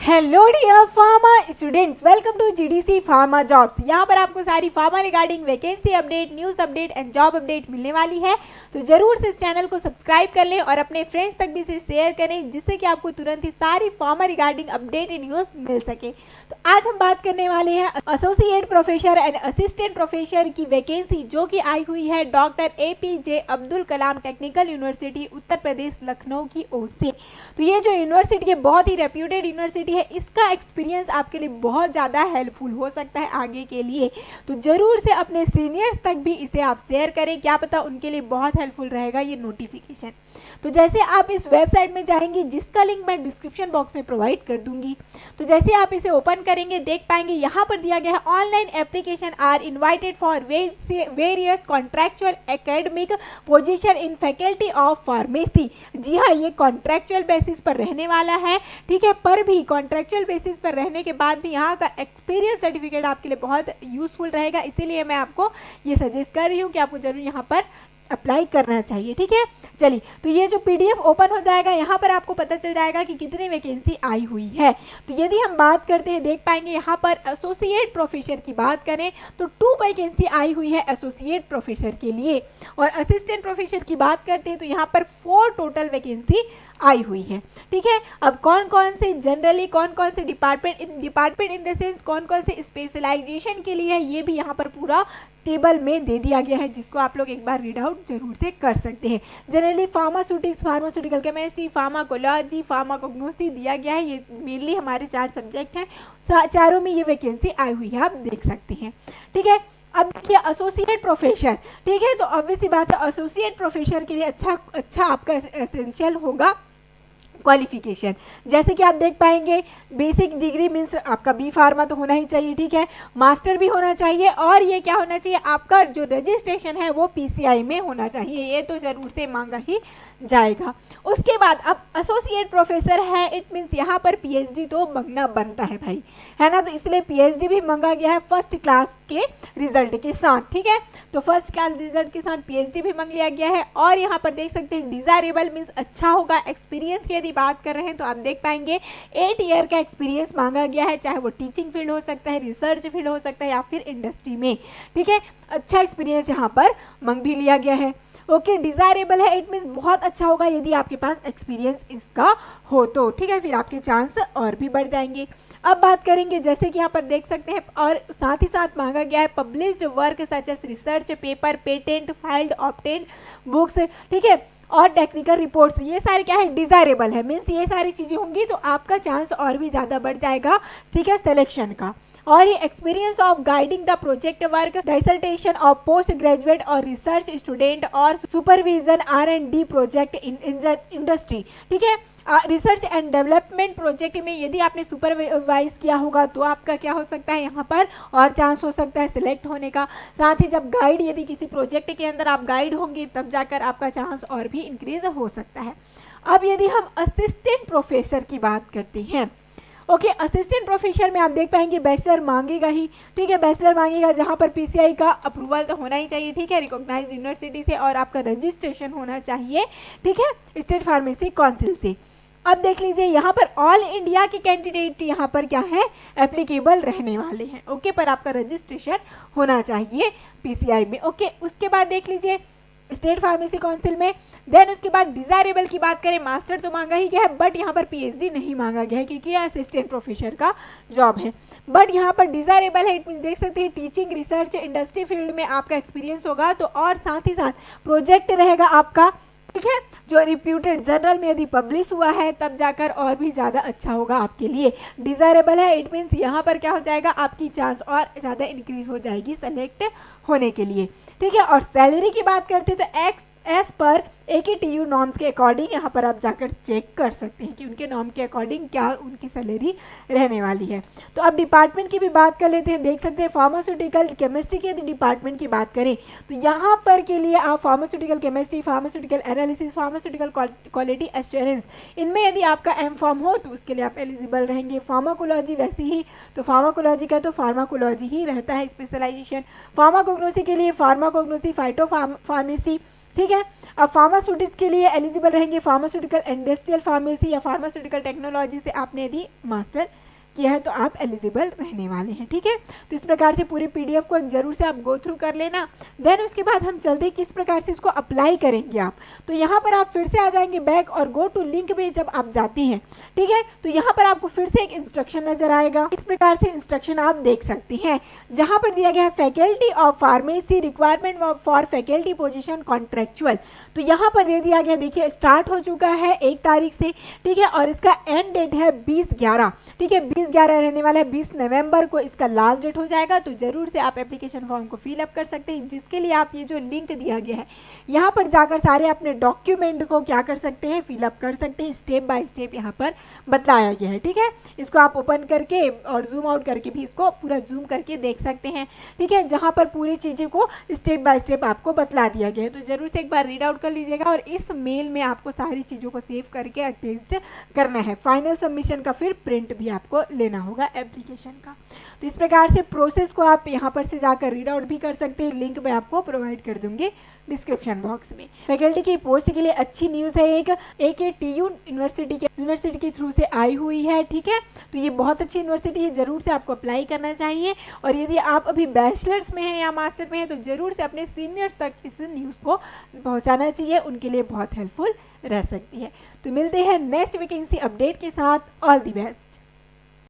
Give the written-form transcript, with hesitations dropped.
Hello dear pharma students, welcome to GDC pharma jobs. यहाँ पर आपको सारी pharma regarding vacancy update, news update and job update मिलने वाली है। तो जरूर से इस चैनल को सब्सक्राइब कर लें और अपने फ्रेंड्स तक भी इसे शेयर करें, जिससे कि आपको तुरंत ही सारी pharma regarding update and news मिल सके। तो आज हम बात करने वाले हैं associate professor and assistant professor की वैकेंसी, जो कि आई हुई है doctor APJ Abdul Kalam technical university Uttar Pradesh Lucknow की ओर से। तो ये जो यूनिवर्सिटी है बहुत ही रेप्यूटेड यूनिवर्सिटी है, इसका एक्सपीरियंस आपके लिए बहुत ज़्यादा हेल्पफुल हो सकता है आगे के लिए। तो ज़रूर से अपने सीनियर्स तक भी इसे आप शेयर करें, क्या पता उनके लिए बहुत हेल्पफुल रहेगा ये नोटिफिकेशन। तो जैसे आप इस वेबसाइट में जाएंगे, जिसका लिंक मैं डिस्क्रिप्शन बॉक्स में प्रोवाइड कर दूंगी, तो जैसे आप इसे ओपन करेंगे देख पाएंगे यहाँ पर दिया गया है online application are invited for various contractual academic position in faculty of pharmacy. जी हाँ, ये कॉन्ट्रैक्चुअल बेसिस पर रहने वाला है, ठीक है। पर भी कॉन्ट्रैक्चुअल बेसिस पर रहने के बाद भी यहाँ का एक्सपीरियंस सर्टिफिकेट आपके लिए बहुत यूजफुल रहेगा, इसीलिए मैं आपको ये सजेस्ट कर रही हूँ कि आपको जरूर यहाँ पर अप्लाई करना चाहिए, ठीक है। चलिए, तो ये जो PDF ओपन हो जाएगा, यहाँ पर आपको पता चल जाएगा कि कितनी वैकेंसी आई हुई है। तो यदि हम बात करते हैं, देख पाएंगे यहाँ पर एसोसिएट प्रोफेसर की बात करें तो 2 वैकेंसी आई हुई है एसोसिएट प्रोफेसर के लिए, और असिस्टेंट प्रोफेसर की बात करते हैं तो यहाँ पर 4 टोटल वैकेंसी आई हुई है, ठीक है। अब कौन कौन से जनरली, कौन कौन से डिपार्टमेंट इन द सेंस कौन कौन से स्पेशलाइजेशन के लिए है, ये भी यहाँ पर पूरा टेबल में दे दिया गया है, जिसको आप लोग एक बार रीड आउट जरूर से कर सकते हैं। Generally pharmaceutical chemistry, pharmacology, pharmacognosy दिया गया है। ये मेनली हमारे 4 सब्जेक्ट हैं, चारों में ये वैकेंसी आई हुई है, आप देख सकते हैं, ठीक है। अब देखिए एसोसिएट प्रोफेसर, ठीक है, तो ऑब्वियसली बात है एसोसिएट प्रोफेसर के लिए अच्छा आपका एसेंशियल होगा क्वालिफिकेशन। जैसे कि आप देख पाएंगे बेसिक डिग्री मीन्स आपका B फार्मा तो होना ही चाहिए, ठीक है। मास्टर भी होना चाहिए, और ये क्या होना चाहिए, आपका जो रजिस्ट्रेशन है वो PCI में होना चाहिए, ये तो जरूर से मांगा ही जाएगा। उसके बाद अब एसोसिएट प्रोफेसर है, इट मीन्स यहाँ पर PhD तो मांगना बनता है भाई, है ना। तो इसलिए PhD भी मांगा गया है फर्स्ट क्लास के रिजल्ट के साथ, ठीक है। तो फर्स्ट क्लास रिजल्ट के साथ PhD भी मांग लिया गया है। और यहाँ पर देख सकते हैं डिजायरेबल मीन्स अच्छा होगा। एक्सपीरियंस की यदि बात कर रहे हैं तो आप देख पाएंगे 8 ईयर का एक्सपीरियंस मांगा गया है, चाहे वो टीचिंग फील्ड हो सकता है, रिसर्च फील्ड हो सकता है, या फिर इंडस्ट्री में, ठीक है। अच्छा एक्सपीरियंस यहाँ पर मांग भी लिया गया है। ओके, डिजायरेबल है, इट मीन्स बहुत अच्छा होगा यदि आपके पास एक्सपीरियंस इसका हो तो, ठीक है, फिर आपके चांस और भी बढ़ जाएंगे। अब बात करेंगे, जैसे कि यहाँ पर देख सकते हैं, और साथ ही साथ मांगा गया है published work such as research paper, patent filed, obtained books, ठीक है, और टेक्निकल रिपोर्ट्स। ये सारे क्या है, डिजायरेबल है, मीन्स ये सारी चीज़ें होंगी तो आपका चांस और भी ज़्यादा बढ़ जाएगा, ठीक है, सिलेक्शन का। और ये experience of guiding the project work, dissertation of post graduate और रिसर्च स्टूडेंट, और supervision R&D project in industry, ठीक है। रिसर्च एंड डेवलपमेंट प्रोजेक्ट में यदि आपने सुपरवाइज किया होगा तो आपका क्या हो सकता है, यहाँ पर और चांस हो सकता है सिलेक्ट होने का। साथ ही जब गाइड, यदि किसी प्रोजेक्ट के अंदर आप गाइड होंगे तब जाकर आपका चांस और भी इंक्रीज हो सकता है। अब यदि हम असिस्टेंट प्रोफेसर की बात करते हैं, ओके, असिस्टेंट प्रोफेसर में आप देख पाएंगे बैचलर मांगेगा ही, ठीक है, बैचलर मांगेगा, जहाँ पर PCI का अप्रूवल तो होना ही चाहिए, ठीक है, रिकॉग्नाइज्ड यूनिवर्सिटी से, और आपका रजिस्ट्रेशन होना चाहिए, ठीक है, स्टेट फार्मेसी काउंसिल से। अब देख लीजिए यहाँ पर ऑल इंडिया के कैंडिडेट यहाँ पर क्या है, एप्लीकेबल रहने वाले हैं, ओके, पर आपका रजिस्ट्रेशन होना चाहिए PCI में, ओके। उसके बाद देख लीजिए स्टेट फार्मेसी काउंसिल में, देन उसके बाद डिजायरेबल की बात करें, मास्टर तो मांगा ही गया है, बट यहाँ पर PhD नहीं मांगा गया है, क्योंकि यह असिस्टेंट प्रोफेसर का जॉब है। बट यहाँ पर डिजायरेबल है, इट मीन देख सकते हैं टीचिंग, रिसर्च, इंडस्ट्री फील्ड में आपका एक्सपीरियंस होगा, तो और साथ ही साथ प्रोजेक्ट रहेगा आपका, ठीक है, जो रिप्यूटेड जर्नल में यदि पब्लिश हुआ है तब जाकर और भी ज़्यादा अच्छा होगा आपके लिए। डिजायरेबल है, इट मीन्स यहाँ पर क्या हो जाएगा, आपकी चांस और ज़्यादा इंक्रीज हो जाएगी सेलेक्ट होने के लिए, ठीक है। और सैलरी की बात करते हैं तो एज पर AKTU नॉर्म्स के अकॉर्डिंग यहाँ पर आप जाकर चेक कर सकते हैं कि उनके नॉर्म के अकॉर्डिंग क्या उनकी सैलरी रहने वाली है। तो अब डिपार्टमेंट की भी बात कर लेते हैं, देख सकते हैं फार्मास्यूटिकल केमिस्ट्री के यदि डिपार्टमेंट की बात करें तो यहाँ पर के लिए आप pharmaceutical chemistry, pharmaceutical analysis, pharmaceutical quality assurance, इनमें यदि आपका M.Pharm हो तो उसके लिए आप एलिजिबल रहेंगे। फार्माकोलॉजी वैसे ही, तो फार्माकोलॉजी का तो फार्माकोलॉजी ही रहता है स्पेशलाइजेशन। फार्माकोग्नोसी के लिए फार्माकोग्नोसी, फाइटो फार्मेसी, ठीक है। अब फार्मास्यूटिक्स के लिए एलिजिबल रहेंगे फार्मास्यूटिकल इंडस्ट्रियल फार्मेसी या फार्मास्यूटिकल टेक्नोलॉजी से आपने यदि मास्टर किया है तो आप एलिजिबल रहने वाले हैं, ठीक है। तो इस प्रकार से पूरी पीडीएफ को जरूर से आप गो थ्रू कर लेना। देन उसके बाद हम चलते हैं किस प्रकार से इसको अप्लाई करेंगे आप। तो यहाँ पर आप फिर से आ जाएंगे बैक और गो टू लिंक में जब आप जाते हैं, ठीक है, तो यहाँ पर आपको फिर से एक इंस्ट्रक्शन नजर आएगा। इस प्रकार से इंस्ट्रक्शन आप देख सकते हैं, जहाँ पर दिया गया है faculty of pharmacy requirement for faculty position contractual. तो यहाँ पर दे दिया गया, देखिए स्टार्ट हो चुका है 1 तारीख से, ठीक है, और इसका एंड डेट है 20/11, ठीक है, 20/11 रहने वाला है, 20 नवंबर को इसका लास्ट डेट हो जाएगा। तो जरूर से आप एप्लीकेशन फॉर्म को फिल अप कर सकते हैं, जिसके लिए आप ये जो लिंक दिया गया है यहाँ पर जाकर सारे अपने डॉक्यूमेंट को क्या कर सकते हैं, फिल अप कर सकते हैं। स्टेप बाय स्टेप यहाँ पर बताया गया है, ठीक है। इसको आप ओपन करके और जूम आउट करके भी इसको पूरा जूम करके देख सकते हैं, ठीक है, जहाँ पर पूरी चीज़ें को स्टेप बाय स्टेप आपको बतला दिया गया है। तो जरूर से एक बार रीड आउट कर लीजिएगा और इस मेल में आपको सारी चीज़ों को सेव करके अटैच करना है। फाइनल सबमिशन का फिर प्रिंट भी आपको लेना होगा एप्लीकेशन का। तो इस प्रकार से प्रोसेस को आप यहाँ पर से जाकर रीड आउट भी कर सकते हैं, लिंक मैं आपको प्रोवाइड कर दूंगी डिस्क्रिप्शन बॉक्स में। फैकल्टी की पोस्ट के लिए अच्छी न्यूज़ है, एक टीयू यूनिवर्सिटी के थ्रू से आई हुई है, ठीक है। तो ये बहुत अच्छी यूनिवर्सिटी है, जरूर से आपको अप्लाई करना चाहिए। और यदि आप अभी बैचलर्स में हैं या मास्टर में हैं तो जरूर से अपने सीनियर्स तक इस न्यूज़ को पहुँचाना चाहिए, उनके लिए बहुत हेल्पफुल रह सकती है। तो मिलते हैं नेक्स्ट वैकेंसी अपडेट के साथ। All the best.